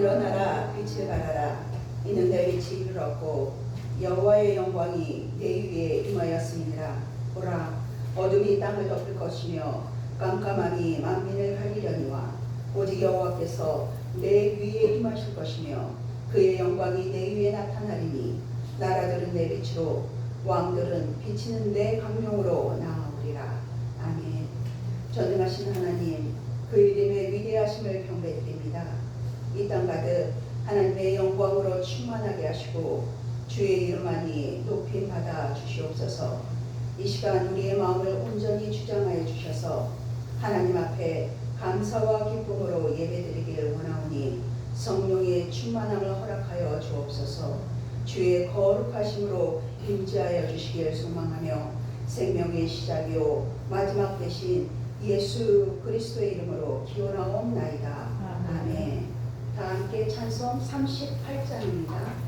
일어나라, 빛을 발하라. 이는 내 빛이 이르렀고 여호와의 영광이 내 위에 임하였음이니라. 보라, 어둠이 땅을 덮을 것이며 깜깜함이 만민을 가리려니와 오직 여호와께서 내 위에 임하실 것이며 그의 영광이 내 위에 나타나리니 나라들은 내 빛으로 왕들은 비치는 내 광명으로 나아오리라. 아멘. 전능하신 하나님, 그 이름의 위대하심을 경배드립니다. 이 땅 가득 하나님의 영광으로 충만하게 하시고 주의 이름만이 높임 받아 주시옵소서. 이 시간 우리의 마음을 온전히 주장하여 주셔서 하나님 앞에 감사와 기쁨으로 예배드리기를 원하오니 성령의 충만함을 허락하여 주옵소서. 주의 거룩하심으로 임재하여 주시기를 소망하며 생명의 시작이요 마지막 되신 예수 그리스도의 이름으로 기원하옵나이다. 아멘. 다 함께 찬송 38장입니다.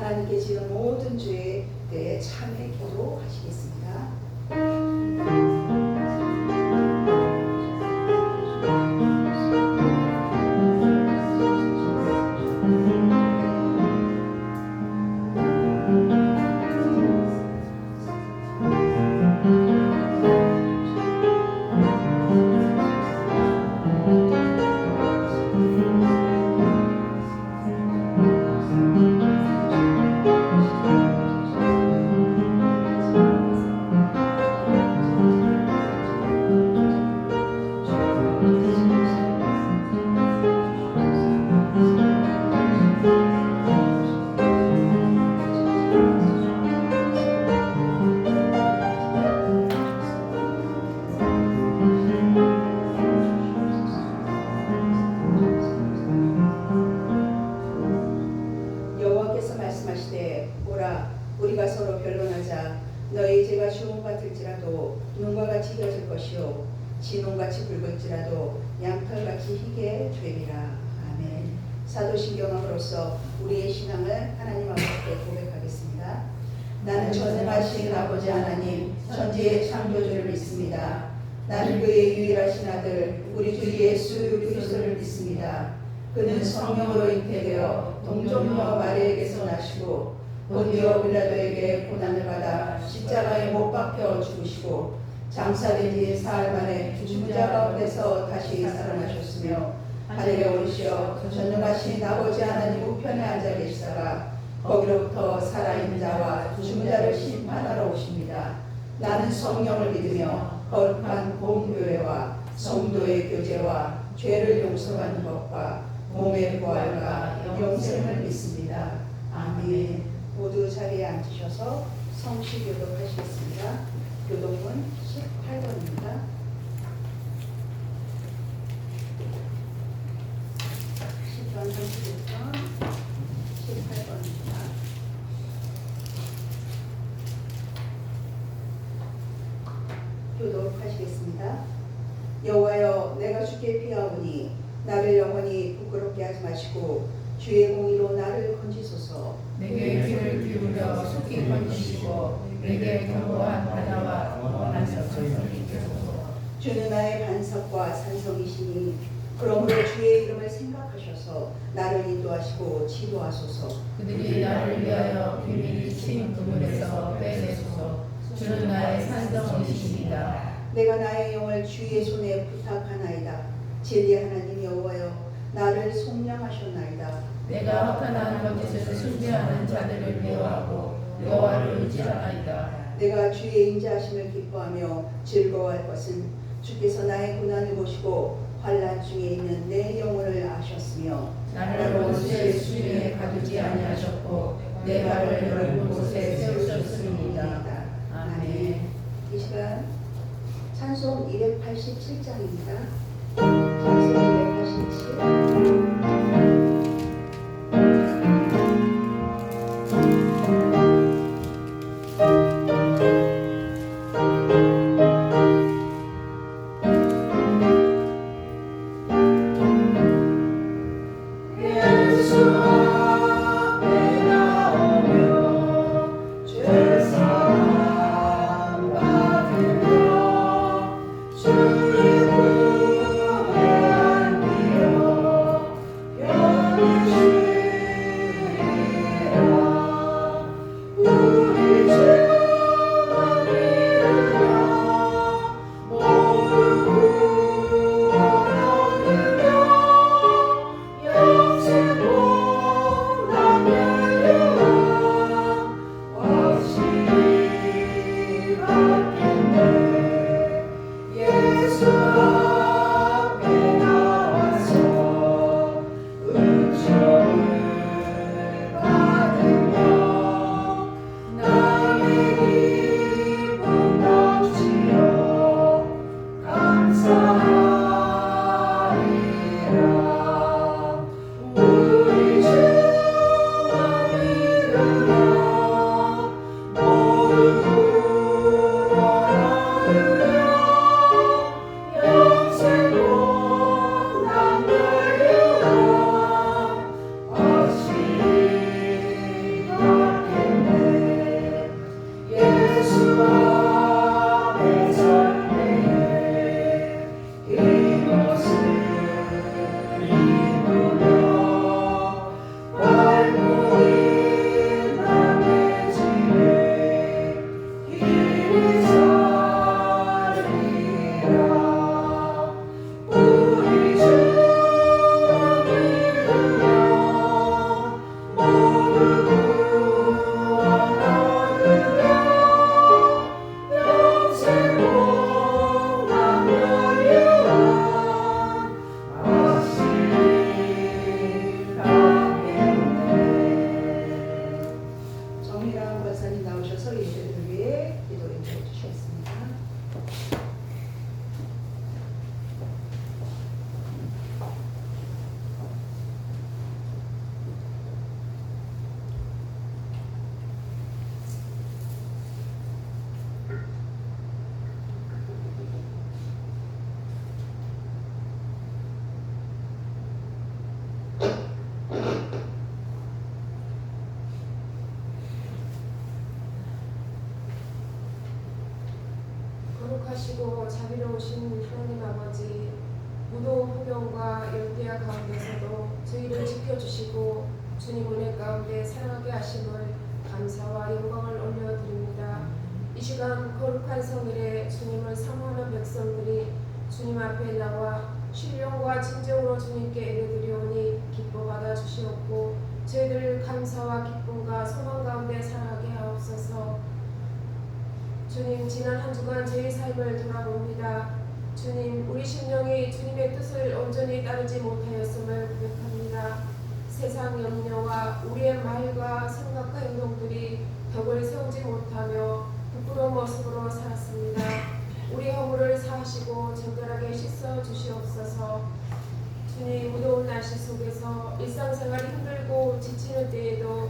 하나님께 지은 모든 죄에 대해 참회 기도하시겠습니다. 우리가 서로 변론하자. 너희 죄가 주홍 같을지라도 눈과 같이 겨질 것이요 진홍같이 붉을지라도 양털같이 희게 되리라. 아멘. 사도신경함으로써 우리의 신앙을 하나님 앞에 고백하겠습니다. 나는 전능하신 아버지 하나님 천지의 창조주를 믿습니다. 나는 그의 유일하신 아들 우리 주 예수 그리스도를 믿습니다. 그는 성령으로 잉태되어 동정녀 마리에게서 나시고 본디오 빌라도에게 고난을 받아 십자가에 못 박혀 죽으시고 장사된 지 사흘 만에 죽은 자 가운데서 다시 살아나셨으며 하늘에 오르시어 전능하신 아버지 하나님 우편에 앉아 계시다가 거기로부터 살아있는 자와 죽은 자를 심판하러 오십니다. 나는 성령을 믿으며 거룩한 공교회와 성도의 교제와 죄를 용서받는 것과 몸의 부활과 영생을 믿습니다. 아멘. 모두 자리에 앉으셔서 성시 교독하시겠습니다. 교독문 18번입니다. 10번 31번 18번입니다. 교독하시겠습니다. 여호와여 내가 주께 피하오니 나를 영원히 부끄럽게 하지 마시고 주의 공의로 나를 건지소서. 내게 귀를 기울여 속히 건지시고 내게 견고한 바다와 원한 산성이 되소서. 주는 나의 반석과 산성이시니 그러므로 주의 이름을 생각하셔서 나를 인도하시고 지도하소서. 그들이 나를 위하여 비밀히 친 그물에서 빼내소서. 주는 나의 산성이시니이다. 내가 나의 영을 주의 손에 부탁하나이다. 진리 하나님 여호와여 나를 속량하셨나이다. 내가 허탄한 거짓을 숭배하는 자들을 미워하고 여호와를 의지하나이다. 내가 주의 인자하심을 기뻐하며 즐거워할 것은 주께서 나의 고난을 보시고 환난 중에 있는 내 영혼을 아셨으며 나를 원수의 수중에 가두지 아니하셨고 내 발을 넓은 곳에 세우셨음이니이다. 아멘. 이 시간 찬송 287장입니다. 찬송 287. 선하시고 자비로우신 하나님 아버지, 무더운 폭염과 열대야 가운데서도 저희를 지켜주시고 주님 은혜 가운데 사랑하게 하심을 감사와 영광을 올려드립니다. 이 시간 거룩한 성일에 주님을 사모하는 백성들이 주님 앞에 나와 신령과 진정으로 주님께 예배드리오니 기뻐 받아주시옵고 저희들 감사와 기쁨과 소망 가운데 살아가게 하옵소서. 주님, 지난 한 주간 저희 삶을 돌아봅니다. 주님, 우리 심령이 주님의 뜻을 온전히 따르지 못하였음을 고백합니다. 세상 염려와 우리의 말과 생각과 행동들이 덕을 세우지 못하며 부끄러운 모습으로 살았습니다. 우리 허물을 사하시고 정결하게 씻어 주시옵소서. 주님, 무더운 날씨 속에서 일상생활이 힘들고 지치는 때에도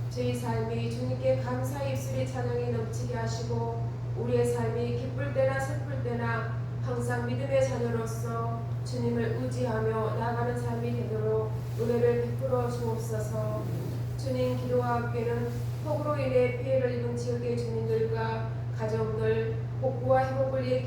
저희 삶이 주님께 감사의 입술이 찬양이 넘치게 하시고 우리의 삶이 기쁠 때나 슬플 때나 항상 믿음의 자녀로서 주님을 의지하며 나아가는 삶이 되도록 은혜를 베풀어 주옵소서. 주님, 기도와 함께는 폭우로 인해 피해를 입은 지역의 주민들과 가정들 복구와 회복을 위해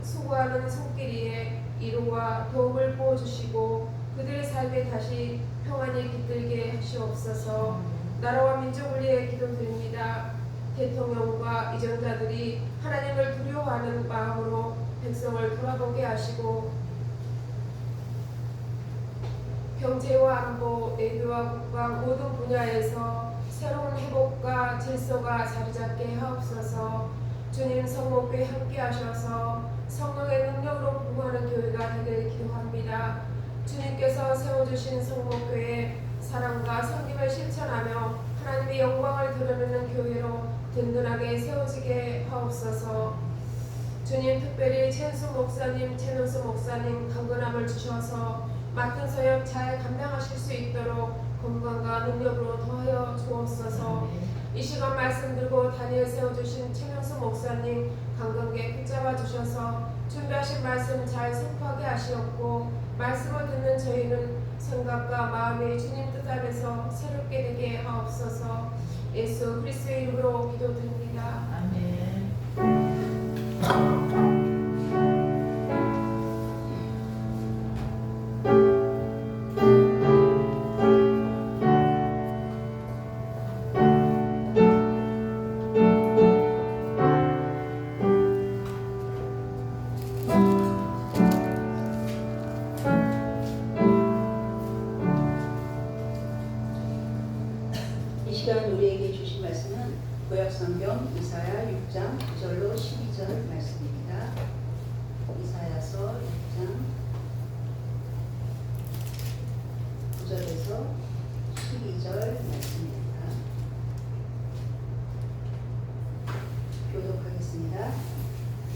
수고하는 손길이에 위로와 도움을 부어주시고 그들의 삶에 다시 평안이 깃들게 하시옵소서. 나라와 민족을 위해 기도드립니다. 대통령과 이전자들이 하나님을 두려워하는 마음으로 백성을 돌아보게 하시고 경제와 안보, 외교와 국방 모든 분야에서 새로운 회복과 질서가 자리잡게 하옵소서. 주님, 성목교회 함께 하셔서 성령의 능력으로 부흥하는 교회가 되길 기도합니다. 주님께서 세워주신 성목교회 사랑과 섬김을 실천하며 하나님의 영광을 드러내는 교회로 든든하게 세워지게 하옵소서. 주님, 특별히 최은수 목사님, 최명수 목사님 강건함을 주셔서 맡은 사역 잘 감당하실 수 있도록 건강과 능력으로 더하여 주옵소서. 이 시간 말씀 들고 다니엘 세워주신 최명수 목사님 강건하게 붙잡아 주셔서 준비하신 말씀 잘 선포하게 하시옵고 말씀을 듣는 저희는 생각과 마음이 주님 뜻 안에서 새롭게 되게 하옵소서. 예수 그리스도의 이름으로 기도드립니다. 아멘. 이 시간 우리에게 주신 말씀은 구약성경 이사야 6장 9절로 12절 말씀입니다. 이사야서 6장 9절에서 12절 말씀입니다. 교독하겠습니다.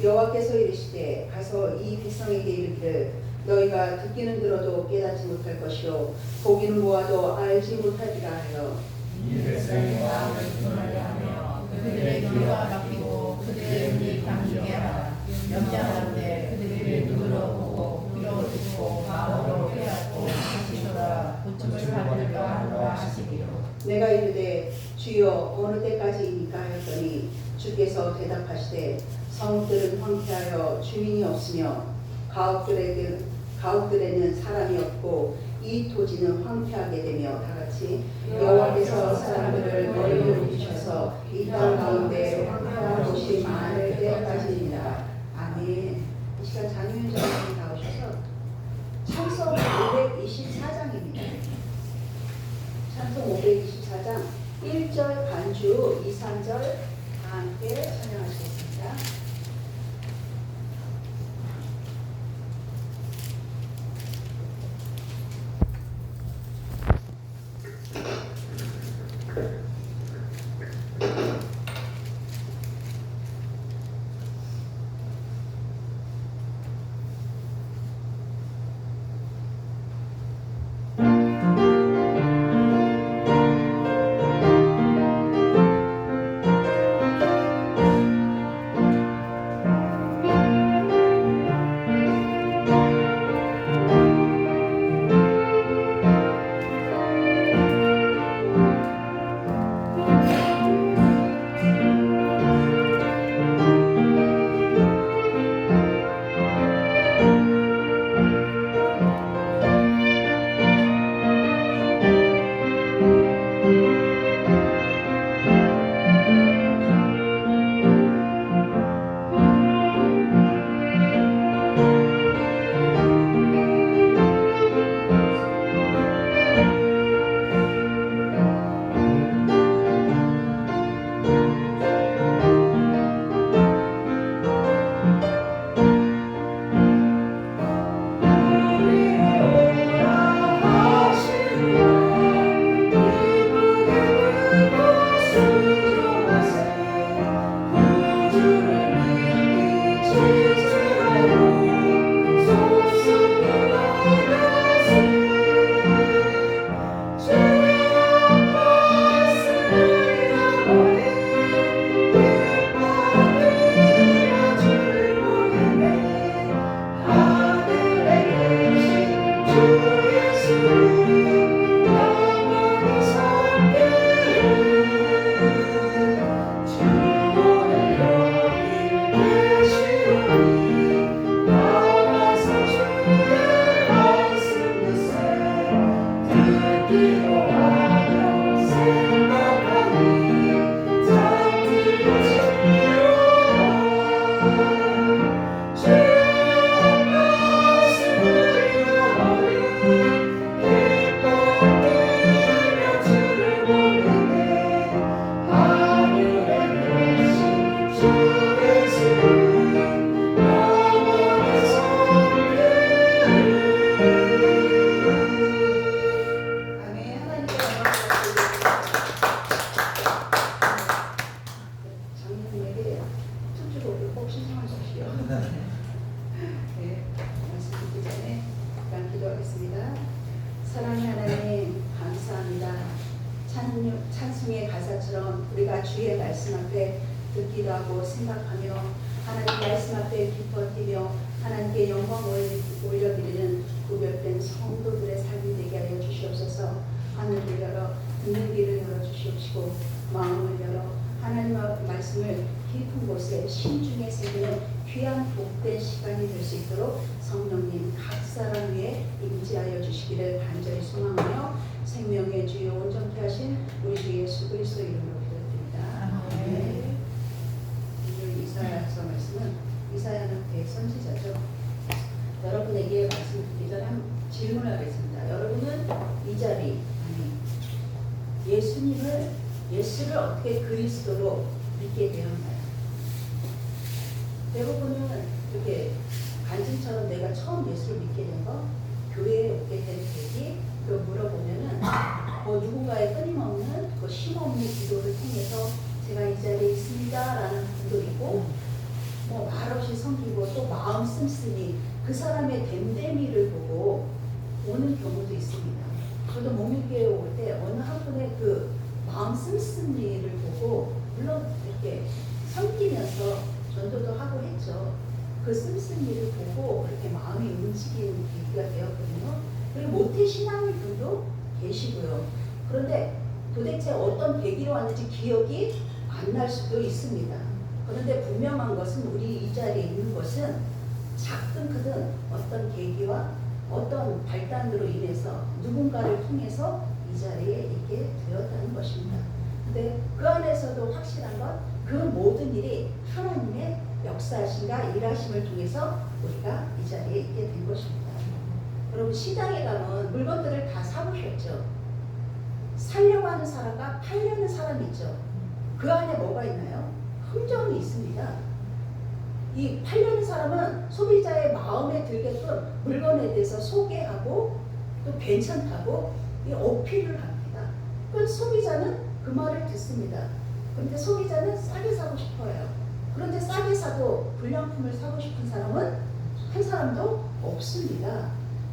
여호와께서 이르시되 가서 이 백성에게 이르기를 너희가 듣기는 들어도 깨닫지 못할 것이요 보기는 보아도 알지 못하리라 하여 이 백성의 마음을 분하게 하며 그들의 귀와 막히고 그들의 눈이 감기게 하라. 염려하는데 그들의 눈으로 보고 귀로 듣고 마음으로 깨닫고 다시 돌아 고침을 받으려 하노라 하시기로. 내가 이르되 주여 어느 때까지이니까 하였더니 주께서 대답하시되 성읍들은 황폐하여 주민이 없으며 가옥들에는 사람이 없고 이 토지는 황폐하게 되며 다같이 여호와께서 사람들을 멀리로 옮기셔서 이 땅 가운데 황폐한 곳이 많을 때까지입니다. 아멘. 이 시간 장윤 장로님 나오셔서 찬송 524장입니다. 찬송 524장 1절 반주 2, 3절 다 함께 찬양하시겠습니다. 네, 말씀 듣기 전에 잠깐 기도하겠습니다. 사랑하는 하나님 감사합니다. 찬송의 가사처럼 우리가 주의 말씀 앞에 듣기도 하고 생각하며 하나님 말씀 앞에 기뻐 뛰며 하나님께 영광을 올려드리는 구별된 성도들의 삶이 되게 하여 주시옵소서. 하늘을 열어 듣는 귀를 열어 주시옵시고 마음을 열어 하나님 말씀을 깊은 곳에 심중에 새기는 귀한 복된 시간이 될 수 있도록 성령님 각 사람 위에 임재하여 주시기를 간절히 소망하며 생명의 주요 온전케 하신 우리 주 예수 그리스도 이름으로 기도드립니다. 아멘. 오늘 이사야서 말씀은 이사야는 대선지자죠. 여러분에게 말씀을 듣기 전에 한 질문을 하겠습니다. 여러분은 이 자리 예수를 어떻게 그리스도로 믿게 되었나요? 대부분은 이렇게 간증처럼 내가 처음 예수를 믿게 된 거, 교회에 오게 된 계기, 그 물어보면은 누군가의 끊임없는 그 쉼없는 기도를 통해서 제가 이 자리에 있습니다라는 분도 있고, 말없이 섬기고 또 마음 씀씀이 그 사람의 됨됨이를 보고 오는 경우도 있습니다. 저도 목요일교회 올 때 어느 한 분의 그 마음 씀씀이를 보고 물론 이렇게 섬기면서 전도도 하고 했죠. 그 씀씀이를 보고 그렇게 마음이 움직이는 계기가 되었거든요. 그리고 모태신앙인 분도 계시고요. 그런데 도대체 어떤 계기로 왔는지 기억이 안 날 수도 있습니다. 그런데 분명한 것은 우리 이 자리에 있는 것은 작든 크든 어떤 계기와 어떤 발단으로 인해서 누군가를 통해서 이 자리에 있게 되었다는 것입니다. 근데 그 안에서도 확실한 건 그 모든 일이 하나님의 역사하심과 일하심을 통해서 우리가 이 자리에 있게 된 것입니다. 여러분 시장에 가면 물건들을 다 사보셨죠? 살려고 하는 사람과 팔려는 사람이 있죠. 그 안에 뭐가 있나요? 흥정이 있습니다. 이 팔려는 사람은 소비자의 마음에 들게끔 물건에 대해서 소개하고 또 괜찮다고 이 어필을 합니다. 그 소비자는 그 말을 듣습니다. 그런데 소비자는 싸게 사고 싶어요. 그런데 싸게 사도 불량품을 사고 싶은 사람은 한 사람도 없습니다.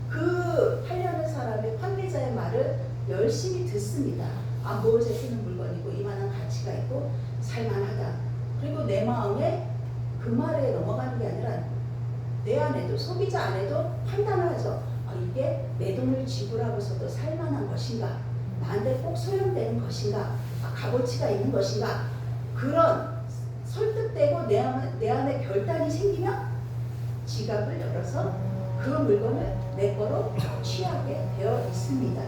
그 팔려는 사람의 판매자의 말을 열심히 듣습니다. 무엇에 쓰는 물건이고 이만한 가치가 있고 살만하다. 그리고 내 마음에 그 말에 넘어가는 게 아니라 내 안에도 소비자 안에도 판단을 하죠. 이게 내 돈을 지불하고서도 살만한 것인가, 나한테 꼭 소용되는 것인가, 값어치가 있는 것인가, 그런 설득되고 내 안에 결단이 생기면 지갑을 열어서 그 물건을 내 거로 취하게 되어 있습니다.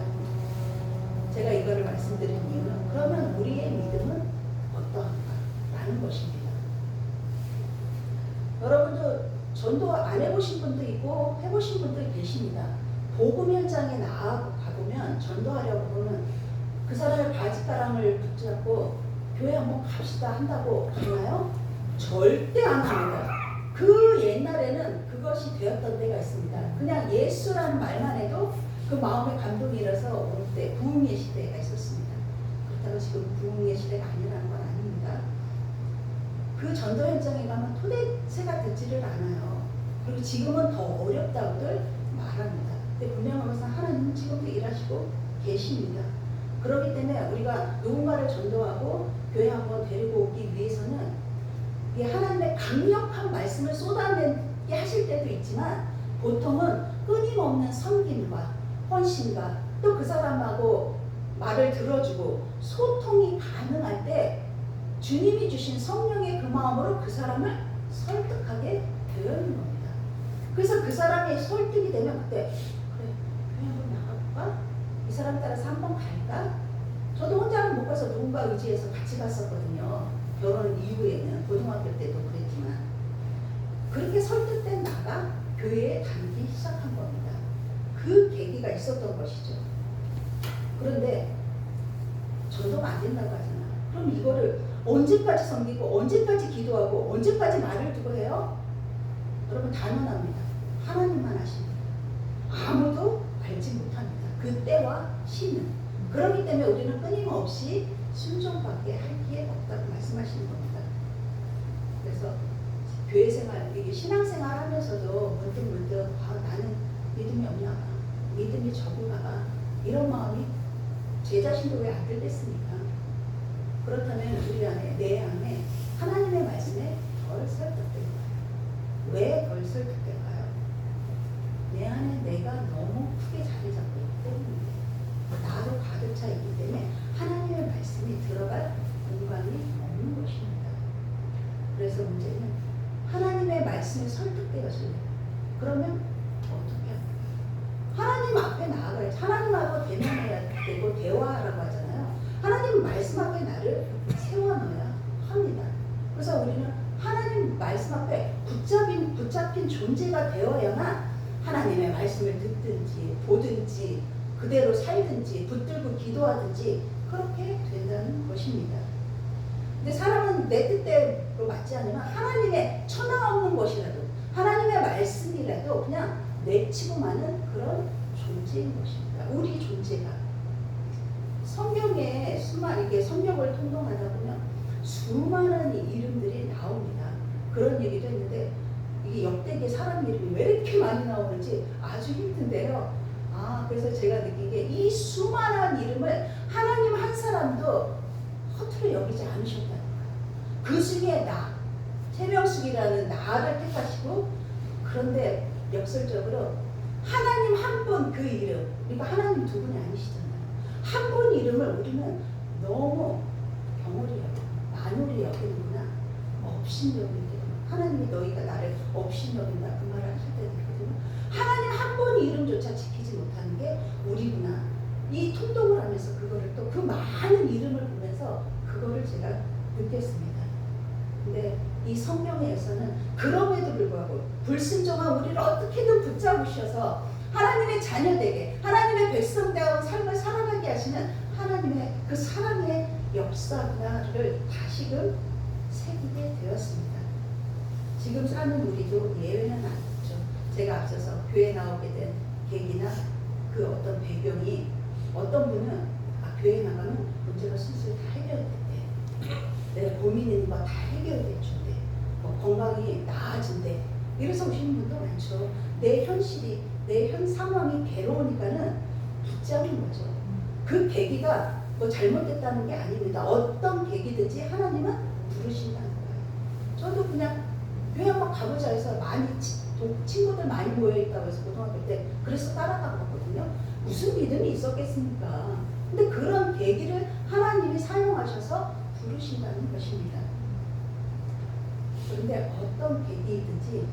제가 이거를 말씀드린 이유는 그러면 우리의 믿음은 어떠한가라는 것입니다. 여러분도 전도 안 해보신 분도 있고 해보신 분도 계십니다. 복음 현장에 가보면 전도하려고 보면 그 사람의 바지가랑을 붙잡고 교회 한번 갑시다 한다고 하나요? 절대 안 합니다. 그 옛날에는 그것이 되었던 때가 있습니다. 그냥 예수라는 말만 해도 그 마음에 감동이 일어서 올 때 부흥의 시대가 있었습니다. 그렇다고 지금 부흥의 시대가 아니라는 건 아닙니다. 그 전도 현장에 가면 토대새가 듣지를 않아요. 그리고 지금은 더 어렵다고들 말합니다. 근데 분명한 것은 하나님은 지금도 일하시고 계십니다. 그렇기 때문에 우리가 누군가를 전도하고 교회 한번 데리고 오기 위해서는 하나님의 강력한 말씀을 쏟아내게 하실 때도 있지만 보통은 끊임없는 섬김과 헌신과 또 그 사람하고 말을 들어주고 소통이 가능할 때 주님이 주신 성령의 그 마음으로 그 사람을 설득하게 되어 있는 겁니다. 그래서 그 사람이 설득이 되면 그때 그래 한번 나가볼까? 이 사람 따라서 한번 갈까? 저도 혼자는 못 가서 누군가 의지해서 같이 갔었거든요. 결혼 이후에는 고등학교 때도 그랬지만 그렇게 설득된 나가 교회에 다니기 시작한 겁니다. 그 계기가 있었던 것이죠. 그런데 전도가 안 된다고 하잖아요. 그럼 이거를 언제까지 섬기고 언제까지 기도하고 언제까지 말을 두고 해요? 여러분 단언합니다. 하나님만 하십니다. 아무도 알지 못합니다. 그 때와 시는. 그렇기 때문에 우리는 끊임없이 순종밖에 할 게 없다고 말씀하시는 겁니다. 그래서 교회 생활, 이게 신앙생활 하면서도 문득 나는 믿음이 없나 봐. 믿음이 적은가 봐. 이런 마음이 제 자신도 왜 안 들겠습니까? 그렇다면 우리 안에, 내 안에 하나님의 말씀에 덜 설득된 거예요. 왜 덜 설득될까요? 내 안에 내가 너무 크게 자리 잡고 있기 때문인데, 나로 가득 차 있기 때문에 하나님의 말씀이 들어갈 공간이 없는 것입니다. 그래서 문제는 하나님의 말씀에 설득되어질래. 그러면 어떻게 합니까? 하나님 앞에 나아가야지. 하나님하고 대면해야 되고 대화하라고 하잖아요. 하나님 말씀 앞에 나를 세워넣어야 합니다. 그래서 우리는 하나님 말씀 앞에 붙잡힌 존재가 되어야만 하나님의 말씀을 듣든지 보든지 그대로 살든지 붙들고 기도하든지 그렇게 된다는 것입니다. 근데 사람은 내 뜻대로 맞지 않으면 하나님의 천하 없는 것이라도 하나님의 말씀이라도 그냥 내치고 마는 그런 존재인 것입니다. 우리 존재가 성경에 이게 성경을 통독하다 보면 수많은 이름들이 나옵니다. 그런 얘기도 했는데 이게 역대기에 사람 이름이 왜 이렇게 많이 나오는지 아주 힘든데요. 그래서 제가 느끼기에 이 수많은 이름을 하나님 한 사람도 허투루 여기지 않으셨다는 거예요. 그 중에 세명숙이라는 나를 택하시고, 그런데 역설적으로 하나님 한 분 그 이름, 그러니까 하나님 두 분이 아니시잖아요. 한 분 이름을 우리는 너무 경홀히 여기고 만홀히 여기는구나, 업신여기는구나. 하나님이 너희가 나를 업신여긴다 그 말을 하실 때도 있거든요. 하나님 한 분 이름조차 지키지 못하는 게 우리구나. 이 통독을 하면서 그거를 또 그 많은 이름을 보면서 그거를 제가 느꼈습니다. 근데 이 성경에서는 그럼에도 불구하고 불순종한 우리를 어떻게든 붙잡으셔서 하나님의 자녀되게, 하나님의 백성다운 삶을 살아가게 하시는 하나님의 그 사랑의 역사를 다시금 새기게 되었습니다. 지금 사는 우리도 예외는 아니죠. 제가 앞서서 교회 나오게 된 계기나 그 어떤 배경이, 어떤 분은 교회 나가면 문제가 슬슬 다 해결됐대. 내가 고민 있는 거 다 해결됐는데, 건강이 나아진대. 이래서 오시는 분도 많죠. 내 현실이, 내 현 상황이 괴로우니까는 붙잡은 거죠. 그 계기가 뭐 잘못됐다는 게 아닙니다. 어떤 계기든지 하나님은 부르신다는 거예요. 저도 그냥 교회 한번 가보자 해서 친구들 많이 모여있다고 해서 고등학교 때 그래서 따라간 거거든요. 무슨 믿음이 있었겠습니까? 근데 그런 계기를 하나님이 사용하셔서 부르신다는 것입니다. 그런데 어떤 계기이든지,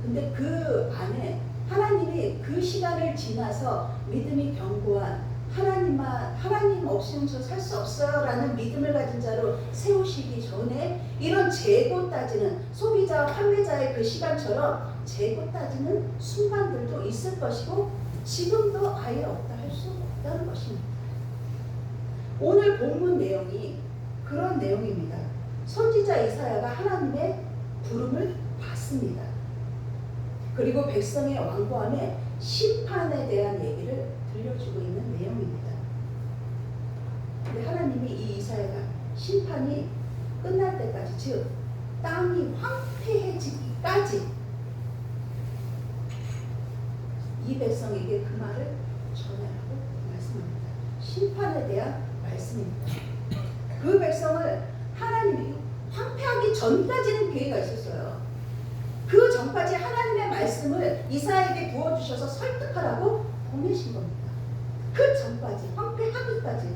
근데 그 안에 하나님이 그 시간을 지나서 믿음이 견고한, 하나님 없이는 저 살 수 없어요 라는 믿음을 가진 자로 세우시기 전에 이런 재고 따지는, 소비자와 판매자의 그 시간처럼 재고 따지는 순간들도 있을 것이고 지금도 아예 없다 할 수 없다는 것입니다. 오늘 본문 내용이 그런 내용입니다. 선지자 이사야가 하나님의 부름을 받습니다. 그리고 백성의 완고함에 심판에 대한 얘기를 들려주고 있는 내용입니다. 근데 하나님이 이 이사야가 심판이 끝날 때까지, 즉 땅이 황폐해지기까지 이 백성에게 그 말을 전하라고 말씀합니다. 심판에 대한 말씀입니다. 그 백성을 하나님이 황폐하기 전까지는 기회가 있었어요. 그 전까지 하나님의 말씀을 이사야에게 부어주셔서 설득하라고 보내신 겁니다. 그 전까지, 황폐하기까지.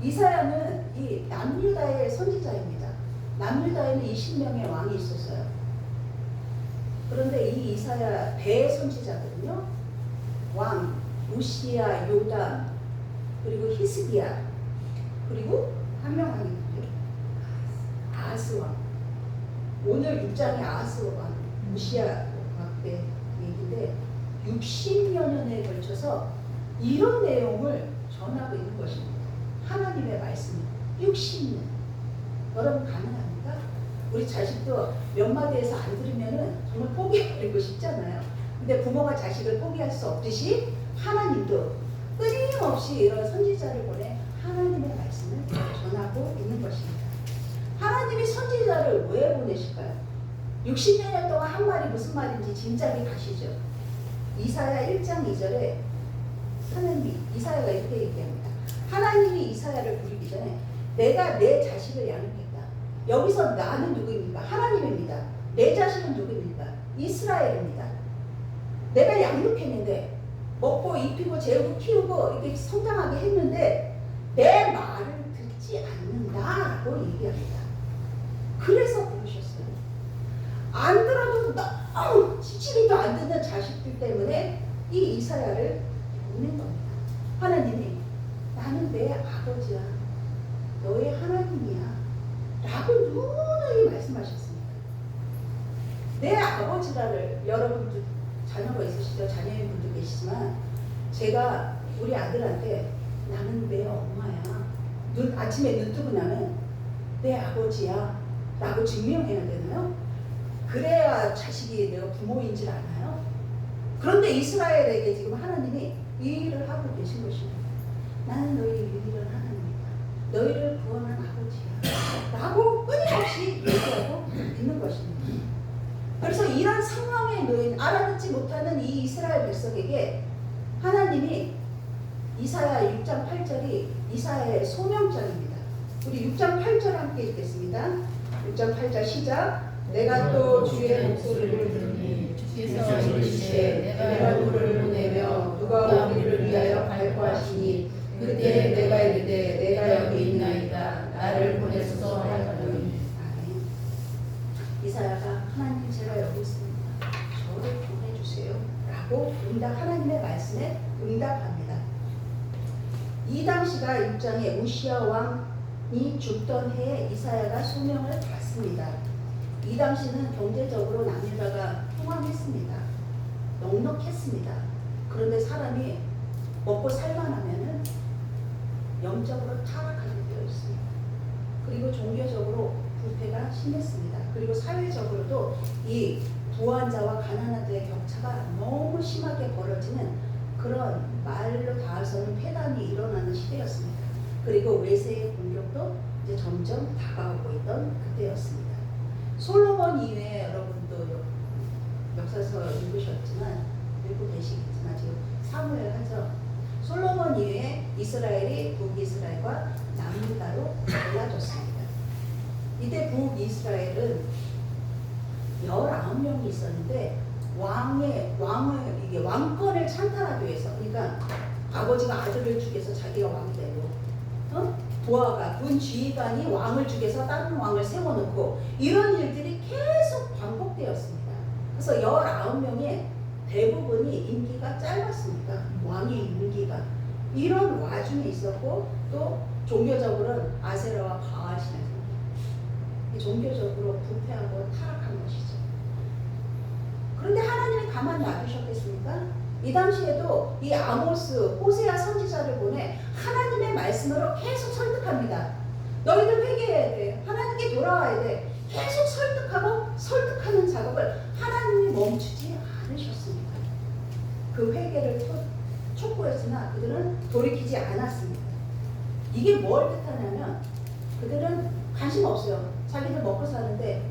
이사야는 이 남유다의 선지자입니다. 남유다에는 20명의 왕이 있었어요. 그런데 이 이사야 대선지자거든요. 왕 우시야, 요담, 그리고 히스기야, 그리고 한 명 왕이 누구죠? 아하스 왕. 오늘 6장이 아하스 왕, 우시야 왕의 얘기인데 60여 년에 걸쳐서 이런 내용을 전하고 있는 것입니다. 하나님의 말씀 60년. 여러분 가능합니까? 우리 자식도 몇 마디에서 안 들으면은 정말 포기해버리고 싶잖아요. 근데 부모가 자식을 포기할 수 없듯이 하나님도 끊임없이 이런 선지자를 보내 하나님의 말씀을 전하고 있는 것입니다. 하나님 하나님이 선지자를 왜 보내실까요? 60년 동안 한 말이 무슨 말인지 짐작이 가시죠. 이사야 1장 2절에 하나님이 이사야가 이렇게 얘기합니다. 하나님이 이사야를 부르기 전에 내가 내 자식을 양육했다. 여기서 나는 누구입니까? 하나님입니다. 내 자식은 누구입니까? 이스라엘입니다. 내가 양육했는데 먹고 입히고 재우고 키우고 이렇게 성장하게 했는데 내 말을 듣지 않는다라고 얘기합니다. 그래서 부르셨어요. 안 들어도 너무 지치리도 안 듣는 자식들 때문에 이 이사야를 보낸 겁니다. 하나님이 나는 내 아버지야. 너의 하나님이야. 라고 누누이 말씀하셨습니다. 내 아버지라를 여러분도 자녀가 있으시죠? 자녀인 분도 계시지만 제가 우리 아들한테 나는 내 엄마야. 아침에 눈 뜨고 나면 내 아버지야. 라고 증명해야 되나요? 그래야 자식이 내가 부모인 줄 아나요? 그런데 이스라엘에게 지금 하나님이 이 일을 하고 계신 것입니다. 나는 너희의 유일한 하나님이다. 너희를 구원한 아버지야. 라고 끊임없이 얘기하고 있는 것입니다. 그래서 이런 상황에 놓인 알아듣지 못하는 이 이스라엘 백성에게 하나님이 이사야 6장 8절이 이사야의 소명장입니다. 우리 6장 8절 함께 읽겠습니다. 6장 8절 시작. 내가 또 주의 목소리를 들으니 주께서 이르시되 내가 누구를 보내며 누가 우리를 위하여 발포하시니 그때 내가 이르되 내가 여기 있나이다. 나를 보내소서 하였더니 이사야가 하나님 제가 여기 있습니다. 저를 보내주세요. 라고 하나님의 말씀에 응답합니다. 이 당시가 6장에 우시야 왕이 죽던 해에 이사야가 소명을 받습니다. 이 당시는 경제적으로 남유다가 흥황했습니다. 넉넉했습니다. 그런데 사람이 먹고 살만하면은 영적으로 타락하게 되어 있습니다. 그리고 종교적으로 부패가 심했습니다. 그리고 사회적으로도 이 부한자와 가난한 자의 격차가 너무 심하게 벌어지는 그런 말로 닿아서는 폐단이 일어나는 시대였습니다. 그리고 외세의 공격도 이제 점점 다가오고 있던 그때였습니다. 솔로몬 이후에 여러분도 역사서 읽으셨지만 읽고 계시겠지만 지금 사무엘 하죠. 솔로몬 이후에 이스라엘이 북이스라엘과 남유다로 갈라졌습니다. 이때 북이스라엘은 19명이 있었는데 왕권을 찬탈하기 위해서, 그러니까 아버지가 아들을 죽여서 자기가 왕이 되고 부하가 군 지휘관이 왕을 죽여서 다른 왕을 세워놓고 이런 일들이 계속 반복되었습니다. 그래서 19명의 대부분이 임기가 짧았습니다. 왕의 임기가. 이런 와중에 있었고 또 종교적으로는 아세라와 바알 신앙, 종교적으로 부패하고 타락한 것이죠. 그런데 하나님이 가만 놔두셨겠습니까? 이 당시에도 이 아모스, 호세아 선지자를 보내 하나님의 말씀으로 계속 설득합니다. 너희들 회개해야 돼. 하나님께 돌아와야 돼. 계속 설득하고 설득하는 작업을 하나님이 멈추지 않으셨습니다. 그 회개를 촉구했으나 그들은 돌이키지 않았습니다. 이게 뭘 뜻하냐면 그들은 관심 없어요. 자기들 먹고 사는데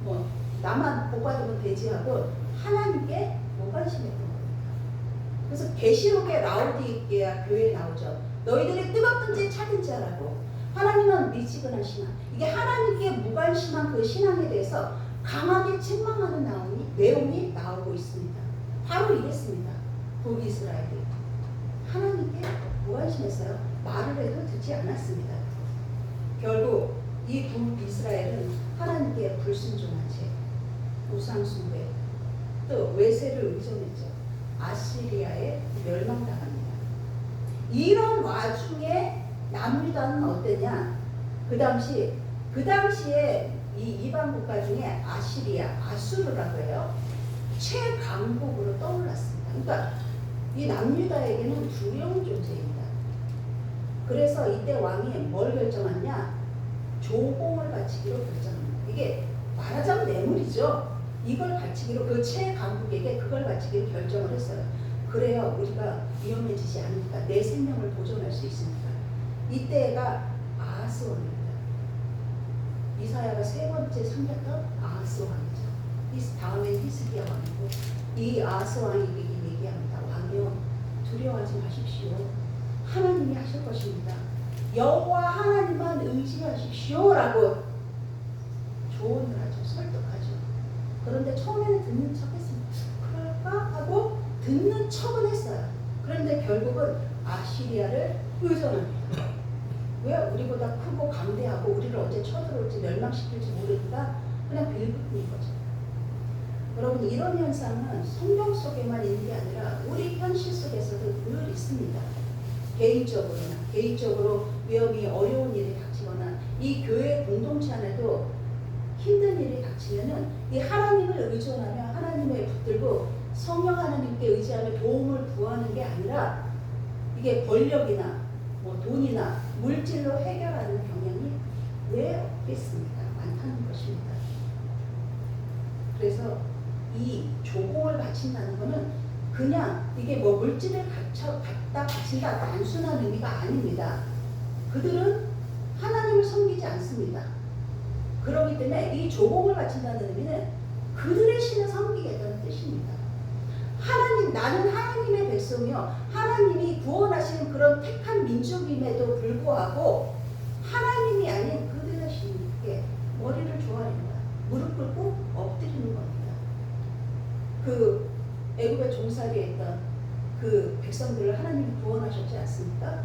뭐 나만 복 받으면 되지 하고 하나님께 무관심했던 겁니다. 그래서 계시록의 라오디게아 교회에 나오죠. 너희들이 뜨겁든지 차든지 하라고. 하나님은 미지근한 신앙. 이게 하나님께 무관심한 그 신앙에 대해서 강하게 책망하는 내용이 나오고 있습니다. 바로 이랬습니다. 북이스라엘이 하나님께 무관심했어요. 말을 해도 듣지 않았습니다. 결국 이 북이스라엘은 하나님께 불순종한 채 우상숭배 또 외세를 의존했죠. 아시리아에 멸망당합니다. 이런 와중에 남유다는 어땠냐? 그 당시에 이 이방 국가 중에 아시리아, 아수르라고 해요. 최강국으로 떠올랐습니다. 그러니까 이 남유다에게는 두려운 존재입니다. 그래서 이때 왕이 뭘 결정하냐? 조공을 바치기로 결정합니다. 이게 말하자면 뇌물이죠. 이걸 바치기로 그 최강국에게 그걸 바치기로 결정을 했어요. 그래야 우리가 위험해지지 않으니까 내 생명을 보존할 수 있으니까. 이때가 아하스원입니다. 이사야가 세 번째 섬겼던 아하스 왕이죠. 이 다음에 히스기야 왕이고 이 아하스 왕이 얘기합니다. 왕이요 두려워하지 마십시오. 하나님이 하실 것입니다. 여호와 하나님만 의지하십시오라고 조언을 하죠. 설득하죠. 그런데 처음에는 듣는 척 했습니다. 그럴까 하고 듣는 척은 했어요. 그런데 결국은 아시리아를 의존합니다. 왜? 우리보다 크고 강대하고 우리를 언제 쳐들어올지 멸망시킬지 모르니까 그냥 빌붙는 거죠. 여러분, 이런 현상은 성경 속에만 있는 게 아니라 우리 현실 속에서도 늘 있습니다. 개인적으로 위험이 어려운 일이 닥치거나 이 교회 공동체 안에도 힘든 일이 닥치면은 이 하나님을 의존하며 하나님을 붙들고 성령 하나님께 의지하며 도움을 구하는 게 아니라 이게 권력이나 뭐 돈이나 물질로 해결하는 경향이 왜 없겠습니까? 많다는 것입니다. 그래서 이 조공을 바친다는 것은 그냥 이게 뭐 물질을 갖다 바친다 단순한 의미가 아닙니다. 그들은 하나님을 섬기지 않습니다. 그렇기 때문에 이 조공을 바친다는 의미는 그들의 신을 섬기겠다는 뜻입니다. 나는 하나님의 백성이요 하나님이 구원하시는 그런 택한 민족임에도 불구하고 하나님이 아닌 그들의 신께 머리를 조아립니다. 무릎 꿇고 엎드리는 겁니다. 그 애굽에 종살이에 있던 그 백성들을 하나님이 구원하셨지 않습니까?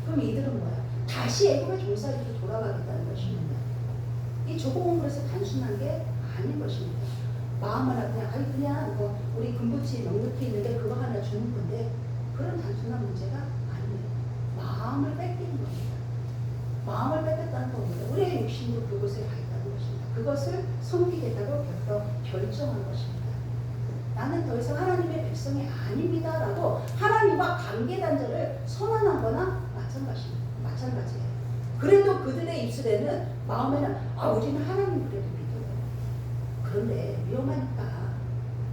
그럼 이들은 뭐야? 다시 애굽의 종살이로 돌아가겠다는 것입니다. 이 조공은 그래서 단순한 게 아닌 것입니다. 마음 하나 그냥 뭐 우리 금붙이 넉넉히 있는데 그거 하나 주는 건데 그런 단순한 문제가 아니에요. 마음을 뺏기는 겁니다. 마음을 뺏겼다는 겁니다. 우리의 육신도 그곳에 가 있다는 것입니다. 그것을 섬기겠다고 결정한 것입니다. 나는 더 이상 하나님의 백성이 아닙니다라고 하나님과 관계 단절을 선언한 거나 마찬가지예요. 그래도 그들의 입술에는 마음에는 우리는 하나님 그래도 믿어요. 그런데 위험하니까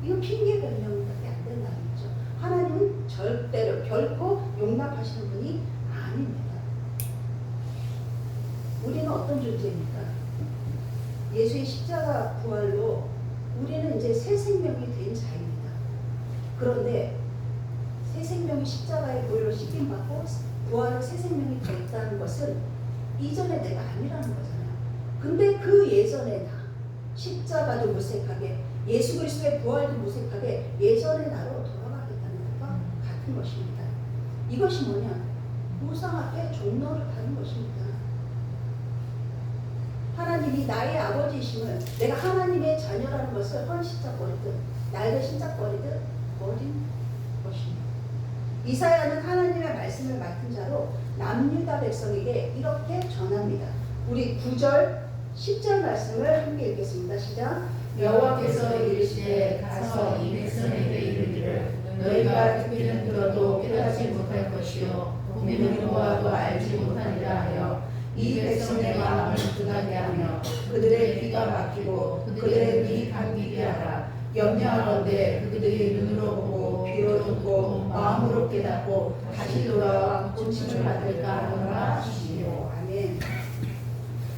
이건 핑계 변명밖에 안 된다는 거죠. 하나님은 절대로 결코 용납하시는 분이 아닙니다. 우리는 어떤 존재입니까? 예수의 십자가 부활로 우리는 이제 새 생명이 된 자입니다. 그런데 새 생명이 십자가의 보혈로 씻김받고 부활로 새 생명이 됐다는 것은 이전의 내가 아니라는 거잖아요. 근데 그 예전의 나, 십자가도 무색하게 예수 그리스도의 부활도 무색하게 예전의 나로 돌아가겠다는 것과 같은 것입니다. 이것이 뭐냐? 우상 앞에 종노릇하는 것입니다. 하나님이 나의 아버지이심을 내가 하나님의 자녀라는 것을 헌신짝 버리듯 날개 신짝 버리듯 버린 것입니다. 이사야는 하나님의 말씀을 맡은 자로 남유다 백성에게 이렇게 전합니다. 우리 9절 10절 말씀을 함께 읽겠습니다. 시작. 여호와께서 이르시되 가서 이 백성에게 이르기를 너희가 듣기는 들어도 깨닫지 못할 것이요 보기는 보아도 알지 못하리라 하여 이 백성의 마음을 둔하게 하며 그들의 귀가 막히고 그들의 눈이 감기게 하라. 염려하건대 그들이 눈으로 보고 귀로 듣고 마음으로 깨닫고 다시 돌아와 고침을 받을까 하노라 하시오. 아멘.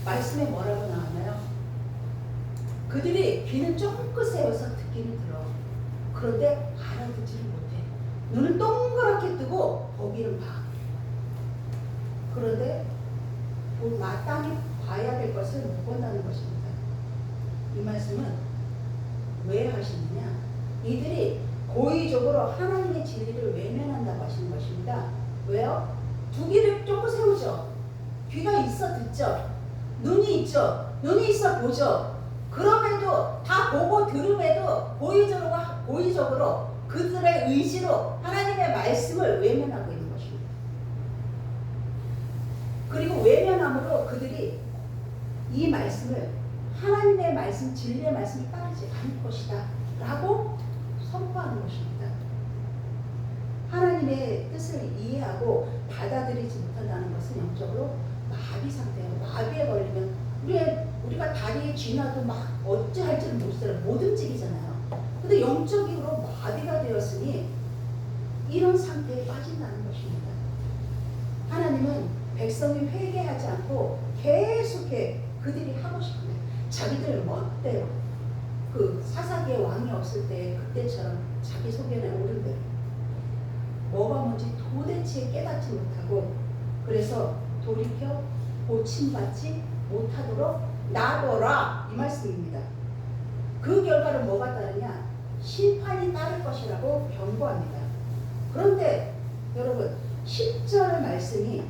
말씀에 뭐라고 나오나요? 그들이 귀는 쫑긋 세워서 듣기는 들어. 그런데 알아듣지를 못해. 눈은 동그랗게 뜨고 보기는 봐. 그런데 마땅히 봐야 될 것을 못 본다는 것입니다. 이 말씀은 왜 하시느냐? 이들이 고의적으로 하나님의 진리를 외면한다고 하시는 것입니다. 왜요? 두 귀를 쫑긋 세우죠. 귀가 있어 듣죠. 눈이 있죠. 눈이 있어 보죠. 그럼에도 다 보고 들음에도 고의적으로 그들의 의지로 하나님의 말씀을 외면하고 있는 것입니다. 그리고 외면함으로 그들이 이 말씀을 하나님의 말씀, 진리의 말씀을 따르지 않을 것이다 라고 선포하는 것입니다. 하나님의 뜻을 이해하고 받아들이지 못한다는 것은 영적으로 마비 상태예요. 마비에 걸리면 우리가 다리에 쥐나도 막 어찌할지를 못 움직이잖아요. 근데 영적으로 마비가 되었으니 이런 상태에 빠진다는 것입니다. 하나님은 백성이 회개하지 않고 계속해 그들이 하고 싶은 대로 자기들 멋대로 그 사사기의 왕이 없을 때 그때처럼 자기 소견에 오른 대로 뭐가 뭔지 도대체 깨닫지 못하고 그래서 돌이켜 고침받지 못하도록 놔둬라 이 말씀입니다. 그 결과는 뭐가 따르냐? 심판이 따를 것이라고 경고합니다. 그런데 여러분 10절 말씀이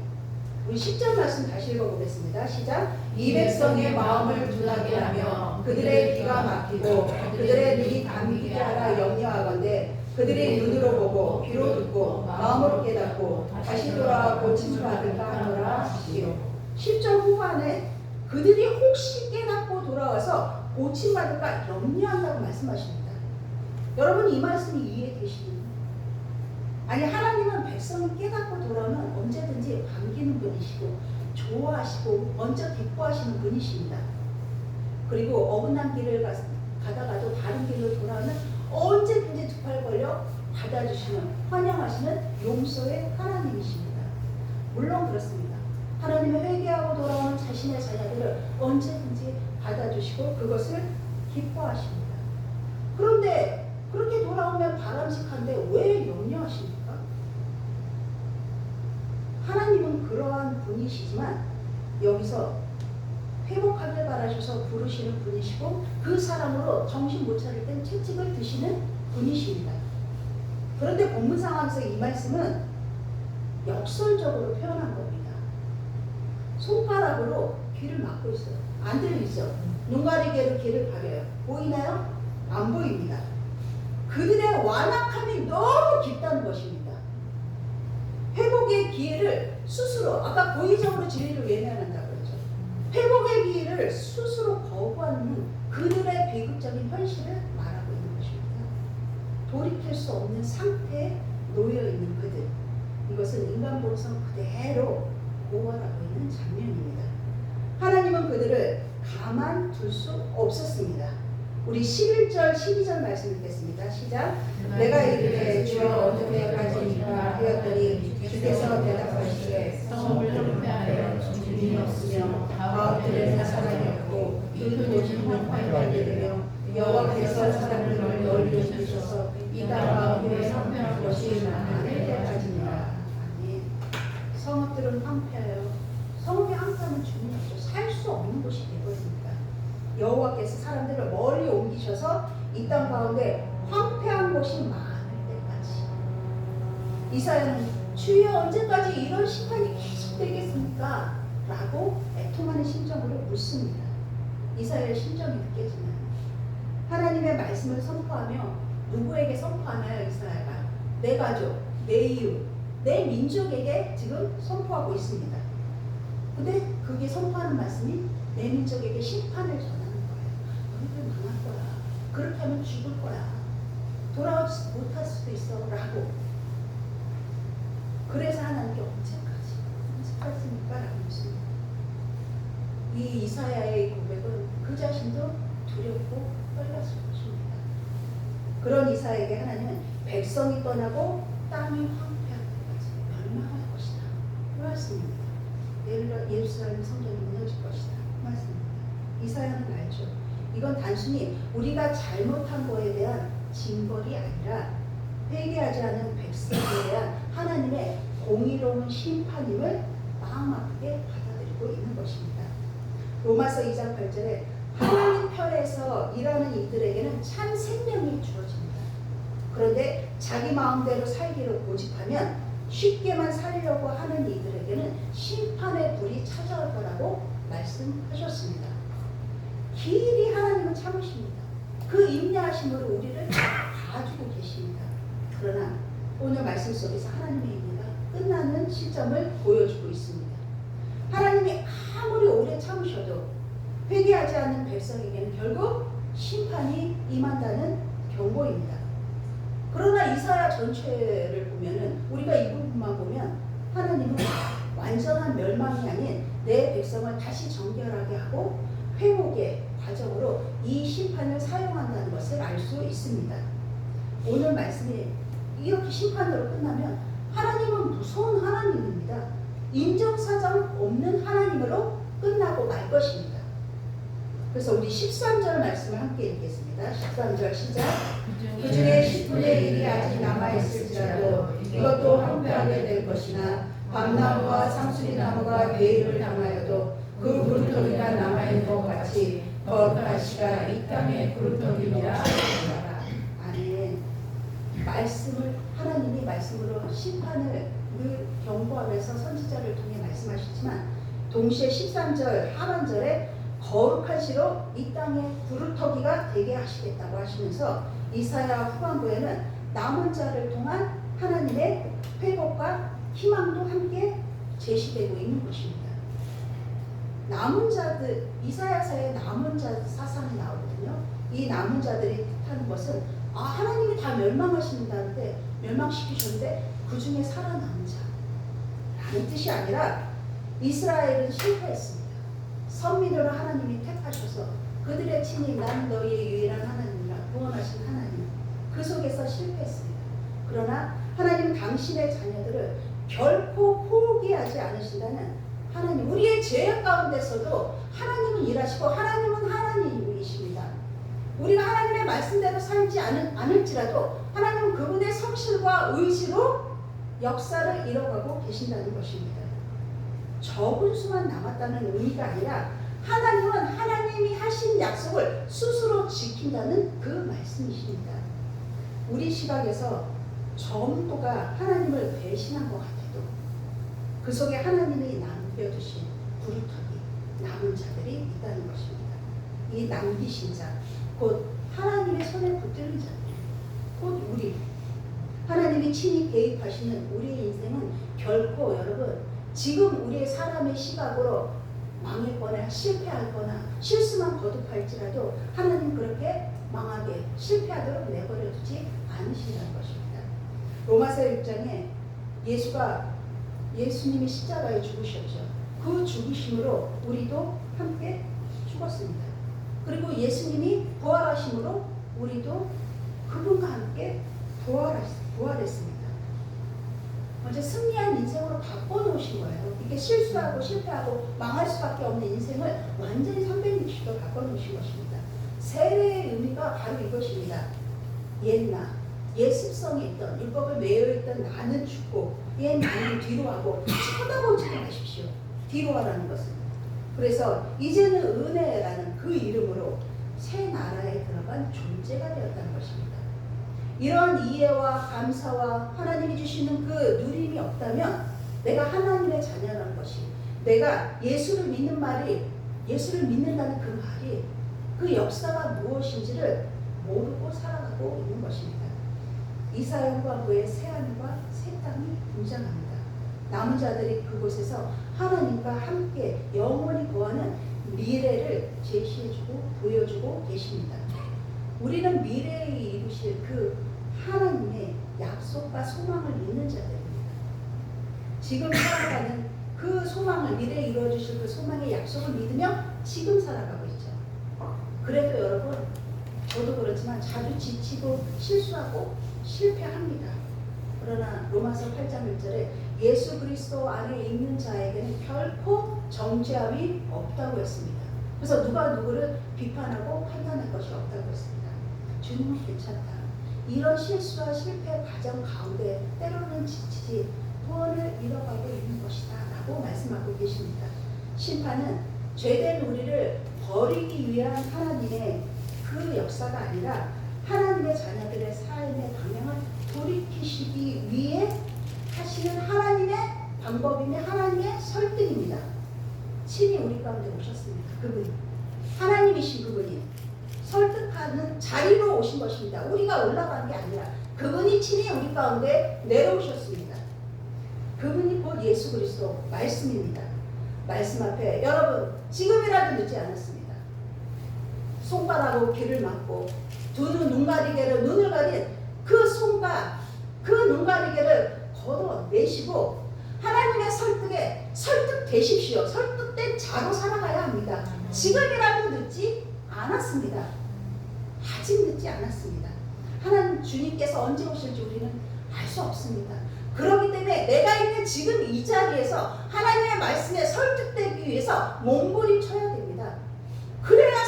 우리 10절 말씀 다시 읽어보겠습니다. 시작. 이 백성의 마음을 둔하게 하며 그들의 귀가 막히고 그들의 눈이 감기게 하라 염려하건대 그들이 눈으로 보고 귀로 듣고 마음으로 깨닫고 다시 돌아와 고침을 받을까 하노라 하시오. 10절 후반에 그들이 혹시 깨닫고 돌아와서 고침받을까 염려한다고 말씀하십니다. 여러분 이 말씀이 이해되시나요? 아니 하나님은 백성을 깨닫고 돌아오면 언제든지 반기는 분이시고 좋아하시고 먼저 기뻐하시는 분이십니다. 그리고 어긋난 길을 가다가도 다른 길로 돌아오면 언제든지 두 팔 걸려 받아주시는 환영하시는 용서의 하나님이십니다. 물론 그렇습니다. 하나님은 회개하고 돌아오는 자신의 자녀들을 언제든지 받아주시고 그것을 기뻐하십니다. 그런데 그렇게 돌아오면 바람직한데 왜 염려하십니까? 하나님은 그러한 분이시지만 여기서 회복하길 바라셔서 부르시는 분이시고 그 사람으로 정신 못 차릴 땐 채찍을 드시는 분이십니다. 그런데 본문 상황에서 이 말씀은 역설적으로 표현한 겁니다. 손가락으로 귀를 막고 있어요. 안 들리죠? 눈 가리개로 귀를 가려요. 보이나요? 안 보입니다. 그들의 완악함이 너무 깊다는 것입니다. 회복의 기회를 스스로 아까 고의적으로 진리를 외면한다고 했죠. 회복의 기회를 스스로 거부하는 그들의 비극적인 현실을 말하고 있는 것입니다. 돌이킬 수 없는 상태에 놓여있는 그들, 이것은 인간 본성 그대로 고발하고 있는 장면입니다. 하나님은 그들을 가만 둘 수 없었습니다. 우리 11절 12절 말씀 읽겠습니다. 시작. 내가 이르되 주여 어떻게까지니까 하였더니 주께서 대답하시되 성을 통폐하여 주님이 없으며 가옥들에는 사람이 없고 이 도시는 황폐하게 되며 여호와께서 사람들을 널리 주셔서 이 땅 가운데 성편한 것이 많을 때까지니라. 아멘. 성읍들은 황폐하여 성읍이 황폐하면 주님이 없어 살 수 없는 곳이 되버립니다. 여호와께서 사람들을 멀리 옮기셔서 이 땅 가운데 황폐한 곳이 많을 때까지. 이사야는 주여 언제까지 이런 심판이 계속되겠습니까? 라고 애통하는 심정으로 묻습니다. 이사야의 심정이 느껴지나요? 하나님의 말씀을 선포하며 누구에게 선포하나요? 이사야가 내 가족, 내 이웃, 내 민족에게 지금 선포하고 있습니다. 근데 그게 선포하는 말씀이 내 민족에게 심판을 전하는 거예요. 너희들 망할 거야. 그렇게 하면 죽을 거야. 돌아오지 못할 수도 있어. 라고. 그래서 하나님께 언제까지입니까? 라고 묻습니다. 이 이사야의 고백은 그 자신도 두렵고 떨렸을 것입니다. 그런 이사야에게 하나님은 백성이 떠나고 땅이 황폐할 때까지 멸망할 것이다. 그 말씀입니다. 예루살렘 성전이 무너질 것이다. 그 말씀입니다. 이사야는 알죠. 이건 단순히 우리가 잘못한 거에 대한 징벌이 아니라 회개하지 않은 백성에 대한 하나님의 공의로운 심판임을 마음 아프게 받아들이고 있는 것입니다. 로마서 2장 8절에 하나님 편에서 일하는 이들에게는 참 생명이 주어집니다. 그런데 자기 마음대로 살기를 고집하면 쉽게만 살려고 하는 이들에게는 심판의 불이 찾아올 거라고 말씀하셨습니다. 길이 하나님은 참으십니다. 그 인내하심으로 우리를 봐주고 계십니다. 그러나 오늘 말씀 속에서 하나님의 인내가 끝나는 시점을 보여주고 있습니다. 하나님이 아무리 오래 참으셔도 회개하지 않는 백성에게는 결국 심판이 임한다는 경고입니다. 그러나 이사야 전체를 보면은 우리가 이 부분만 보면 하나님은 완전한 멸망이 아닌 내 백성을 다시 정결하게 하고 회복의 과정으로 이 심판을 사용한다는 것을 알 수 있습니다. 오늘 말씀이 이렇게 심판으로 끝나면 하나님은 무서운 하나님입니다. 인정사정 없는 하나님으로 끝나고 말 것입니다. 그래서 우리 13절 말씀을 함께 읽겠습니다. 13절 시작. 그 그중에 10분의 1이 아직 남아있을지라도 이것도 황폐하게 될 것이나 밤나무와 상수리나무가 괴일을 당하여도 그 구루터기가 남아있는 것 같이 거룩한 씨가 이 땅의 구루터기니라. 아멘. 말씀을 하나님이 말씀으로 심판을 늘 경고하면서 선지자를 통해 말씀하시지만 동시에 13절 하반절에 거룩한 씨로 이 땅의 구루터기가 되게 하시겠다고 하시면서 이사야 후반부에는 남은 자를 통한 하나님의 회복과 희망도 함께 제시되고 있는 것입니다. 남은 자들, 이사야서에 남은 자 사상이 나오거든요. 이 남은 자들이 뜻하는 것은 하나님이 다 멸망하신다는데 멸망시키셨는데 그 중에 살아남은 자라는 뜻이 아니라 이스라엘은 실패했습니다. 선민으로 하나님이 택하셔서 그들의 친히 난 너희의 유일한 하나님이라 구원하신 하나님, 그 속에서 실패했습니다. 그러나 하나님은 당신의 자녀들을 결코 포기하지 않으신다는 하나님, 우리의 죄악 가운데서도 하나님은 일하시고 하나님은 하나님이십니다. 우리가 하나님의 말씀대로 살지 않을지라도 하나님은 그분의 성실과 의지로 역사를 이뤄가고 계신다는 것입니다. 적은 수만 남았다는 의미가 아니라 하나님은 하나님이 하신 약속을 스스로 지킨다는 그 말씀이십니다. 우리 시각에서 전부가 하나님을 배신한 것 같아도 그 속에 하나님이 남겨두신 구루터기, 남은 자들이 있다는 것입니다. 이 남기신 자, 곧 하나님의 손에 붙들린 자들, 곧 우리, 하나님이 친히 개입하시는 우리의 인생은 결코 여러분 지금 우리의 사람의 시각으로 망할 거나 실패할 거나 실수만 거듭할지라도 하나님 그렇게 망하게 실패하도록 내버려 두지 않으신다는 것입니다. 로마서 6장에 예수님이 십자가에 죽으셨죠. 그 죽으심으로 우리도 함께 죽었습니다. 그리고 예수님이 부활하심으로 우리도 그분과 함께 부활했습니다. 먼저 승리한 인생으로 바꿔놓으신 거예요. 이게 실수하고 실패하고 망할 수밖에 없는 인생을 완전히 360도 바꿔놓으신 것입니다. 세례의 의미가 바로 이것입니다. 옛 습성에 있던 율법을 매여있던 나는 죽고 옛 나는 뒤로 하고 쳐다보지 마십시오. 뒤로 하라는 것은. 그래서 이제는 은혜라는 그 이름으로 새 나라에 들어간 존재가 되었다는 것입니다. 이런 이해와 감사와 하나님이 주시는 그 누림이 없다면 내가 하나님의 자녀라는 것이, 내가 예수를 믿는다는 그 말이 그 역사가 무엇인지를 모르고 살아가고 있는 것입니다. 이사야 후반부에 새하늘과 새 땅이 등장합니다. 남은 자들이 그곳에서 하나님과 함께 영원히 거하는 미래를 제시해주고 보여주고 계십니다. 우리는 미래에 이루실 그 하나님의 약속과 소망을 믿는 자들입니다. 지금 살아가는 그 소망을, 미래에 이루어주실 그 소망의 약속을 믿으며 지금 살아가고 있죠. 그래도 여러분, 저도 그렇지만 자주 지치고 실수하고 실패합니다. 그러나 로마서 8장 1절에 예수 그리스도 안에 있는 자에게는 결코 정죄함이 없다고 했습니다. 그래서 누가 누구를 비판하고 판단할 것이 없다고 했습니다. 주님은 괜찮다. 이런 실수와 실패 과정 가운데 때로는 지치지 구원을 이뤄가고 있는 것이다 라고 말씀하고 계십니다. 심판은 죄된 우리를 버리기 위한 하나님의 그 역사가 아니라 하나님의 자녀들의 삶의 방향을 돌이키시기 위해 하시는 하나님의 방법이며 하나님의 설득입니다. 친히 우리 가운데 오셨습니다. 그분이, 하나님이신 그분이 설득하는 자리로 오신 것입니다. 우리가 올라간 게 아니라 그분이 친히 우리 가운데 내려오셨습니다. 그분이 곧 예수 그리스도 말씀입니다. 말씀 앞에 여러분 지금이라도 늦지 않았습니다. 손가락으로 귀를 막고 두 눈 가리개로 눈을 가린 그 손과 그 눈 가리개를 걷어내시고 하나님의 설득에 설득되십시오. 설득된 자로 살아가야 합니다. 지금이라도 늦지 않았습니다. 아직 늦지 않았습니다. 하나님 주님께서 언제 오실지 우리는 알 수 없습니다. 그렇기 때문에 내가 있는 지금 이 자리에서 하나님의 말씀에 설득되기 위해서 몸부림쳐야 됩니다. 그래야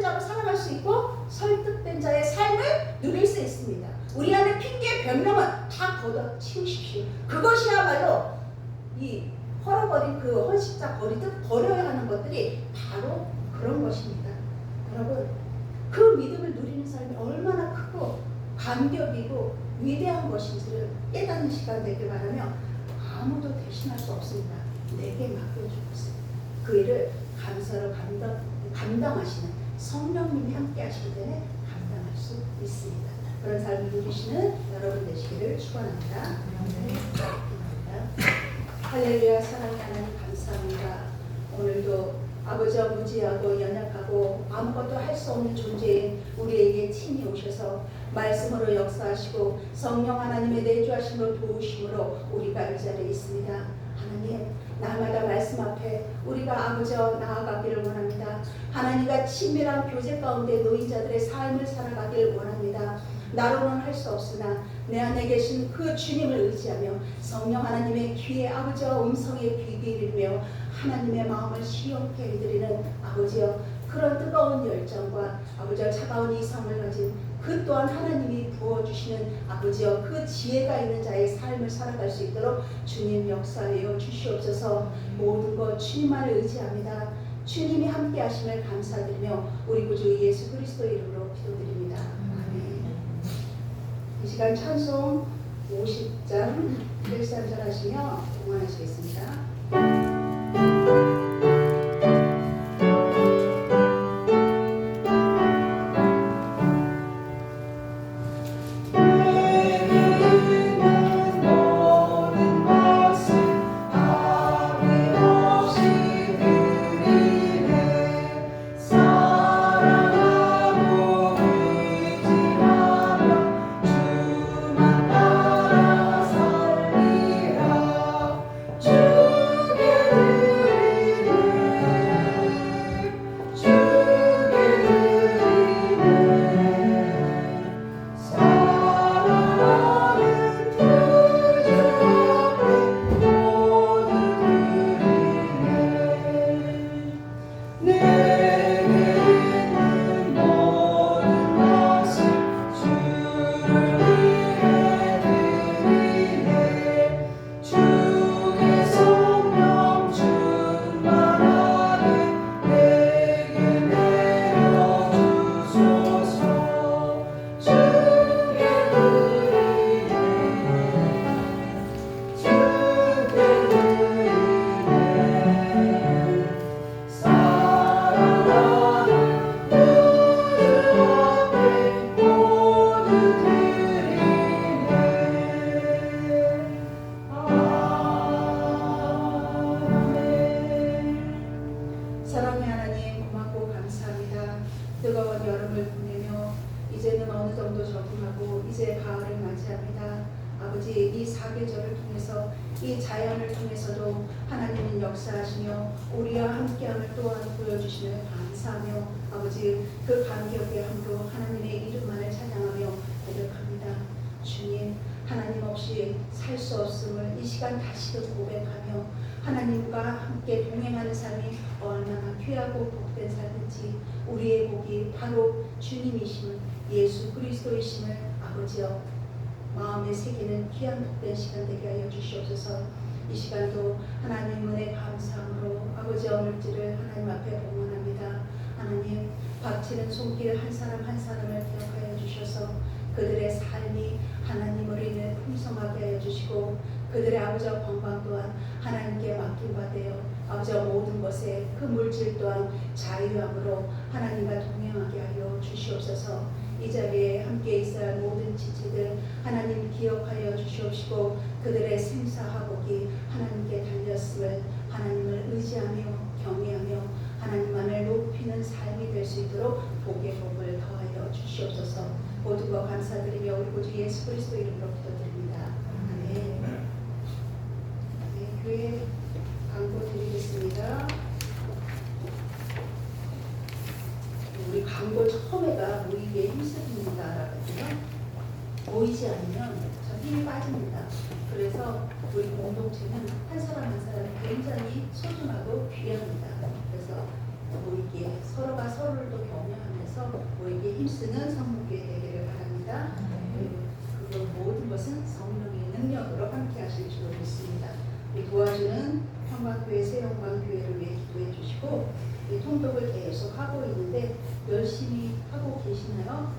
자로 살아갈 수 있고 설득된 자의 삶을 누릴 수 있습니다. 우리 안에 핑계 변명은 다 걷어치우십시오. 그것이야말로 이 헐어버린 그 헌십자 버리듯 버려야 하는 것들이 바로 그런 것입니다. 여러분, 그 믿음을 누리는 삶이 얼마나 크고 감격이고 위대한 것인지를 깨닫는 시간 되길 바라며 아무도 대신할 수 없습니다. 내게 맡겨주었어요. 그 일을 감사로 감당하시는 성령님이 함께 하시기 때문에 감당할 수 있습니다. 그런 삶을 누리시는 여러분 되시기를 축원합니다. 할렐루야. 사랑의 하나님 감사합니다. 오늘도 아버지와 무지하고 연약하고 아무것도 할 수 없는 존재인 우리에게 친히 오셔서 말씀으로 역사하시고 성령 하나님의 내주하심으로 도우심으로 우리가 이 자리에 있습니다. 하나님, 날마다 말씀 앞에 우리가 아버지와 나아가기를 원합니다. 하나님과 친밀한 교제 가운데 놓인 자들의 삶을 살아가기를 원합니다. 나로는 할 수 없으나 내 안에 계신 그 주님을 의지하며 성령 하나님의 귀에 아버지와 음성에 귀 기울이며 하나님의 마음을 시원케 해드리는 아버지여, 그런 뜨거운 열정과 아버지와 차가운 이성을 가진 그 또한 하나님이 부어주시는 아버지여, 그 지혜가 있는 자의 삶을 살아갈 수 있도록 주님 역사하여 주시옵소서. 모든 것 주님만을 의지합니다. 주님이 함께 하심을 감사드리며 우리 구주 예수 그리스도 이름으로 기도드립니다. 아멘. 이 시간 찬송 50장 1~3절 하시며 동원하시겠습니다. 뜨거운 여름을 보내며 이제는 어느 정도 적응하고 이제 가을을 맞이합니다. 아버지, 이 사계절을 통해서 이 자연을 통해서도 하나님은 역사하시며 우리와 함께함을 또한 보여주시며 감사하며 아버지, 그 감격의 함으로 하나님의 이름만을 찬양하며 고백합니다. 주님, 하나님 없이 살 수 없음을 이 시간 다시금 고백하며 하나님과 함께 동행하는 삶이 얼마나 귀하고 복된 삶인지 우리의 복이 바로 주님이심을, 예수 그리스도이심을 아버지여 마음에 새기는 귀한 복된 시간 되게 하여 주시옵소서. 이 시간도 하나님 은혜 감사함으로 아버지 오늘지를 하나님 앞에 봉헌합니다. 하나님, 박치는 손길 한 사람 한 사람을 기억하여 주셔서 그들의 삶이 하나님으로 인해 풍성하게 하여 주시고 그들의 아버지와 건강 또한 하나님께 맡긴 바 되어 아버지와 모든 것에 그 물질 또한 자유함으로 하나님과 동행하게 하여 주시옵소서. 이 자리에 함께 있어야 할 모든 지체들 하나님 기억하여 주시옵시고 그들의 생사화복이 하나님께 달렸음을 하나님을 의지하며 경외하며 하나님만을 높이는 삶이 될 수 있도록 복의 복을 더하여 주시옵소서. 모든 것 감사드리며 우리 구주 예수 그리스도 이름으로 기도드립니다. 아멘. 네, 교회 광고 드리겠습니다. 우리 광고 처음에가 모이기에 힘씁니다 라거든요. 모이지 않으면 참 힘이 빠집니다. 그래서 우리 공동체는 한 사람 한 사람이 굉장히 소중하고 귀합니다. 그래서 모이기에 서로가 서로를 또 격려하면서 힘쓰는 성목교회 되기를 바랍니다. 그리고 모든 것은 성령의 능력으로 함께 하실 줄 믿습니다. 도와주는 평강교회, 새영광교회를 위해 기도해 주시고 이 통독을 계속 하고 있는데 열심히 하고 계시나요?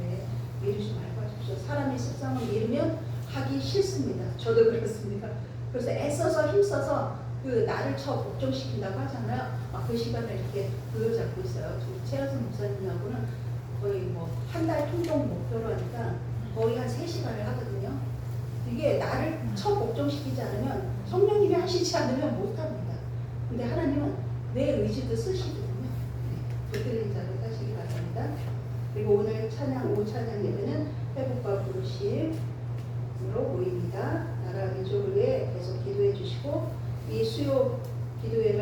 네, 미루지 말고 하십시오. 사람의 습성을 미루면 하기 싫습니다. 저도 그렇습니다. 그래서 애써서 힘써서 그 나를 복종시킨다고 하잖아요. 그 시간을 이렇게 부여잡고 있어요. 최하선 목사님하고는 거의 뭐 한 달 통독 목표로 하니까 거의 한 3시간을 하거든요. 이게 나를 복종시키지 않으면 성령님이 하시지 않으면 못합니다. 근데 하나님은 내 의지도 쓰시거든요. 붙들린 자로 사시기 바랍니다. 그리고 오늘 찬양, 오후 찬양 예배는 회복과 부르심으로 모입니다. 나라 민족을 위해 계속 기도해 주시고 이 수요 기도회를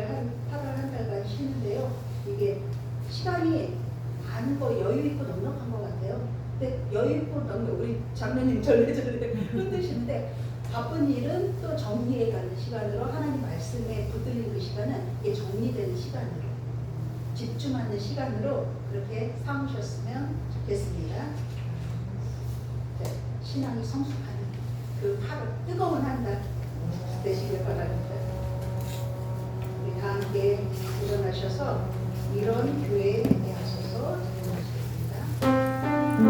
8월 한 달간 쉬는데요. 이게 시간이 많은 거 여유 있고 넉넉한 것 같아요. 근데 여유 있고 넉넉 우리 장로님 절레절레 흔드시는데 바쁜 일은 또 정리해 가는 시간으로 하나님 말씀에 붙들린 그 시간은 이게 정리되는 시간으로 집중하는 시간으로 그렇게 삼으셨으면 좋겠습니다. 네, 신앙이 성숙하는 그 뜨거운 한 달 되시길 바랍니다. 우리 다 함께 일어나셔서 이런 교회에 대하셔서 기도하시겠습니다.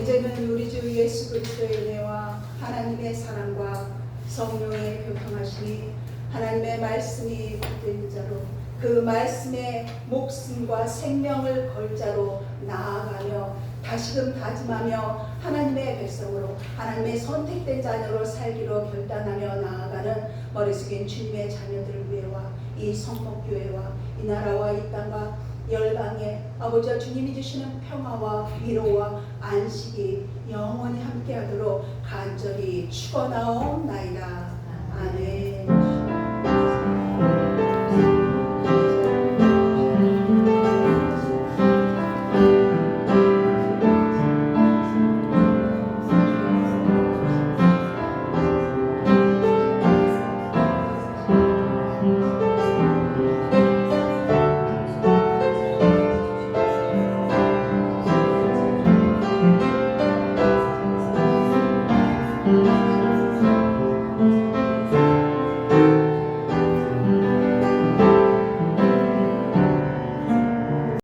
이제는 우리 주 예수 그리스도의 은혜와 하나님의 사랑과 성령의 교통하심이 하나님의 말씀이 붙들린 자로 그 말씀에 목숨과 생명을 걸 자로 나아가며 다시금 다짐하며 하나님의 백성으로 하나님의 선택된 자녀로 살기로 결단하며 나아가는 머리 숙인 주님의 자녀들을 위해와 이 성목교회와 이 나라와 이 땅과 열방에 아버지와 주님이 주시는 평화와 위로와 안식이 영원히 함께하도록 간절히 축원하옵나이다. 아멘.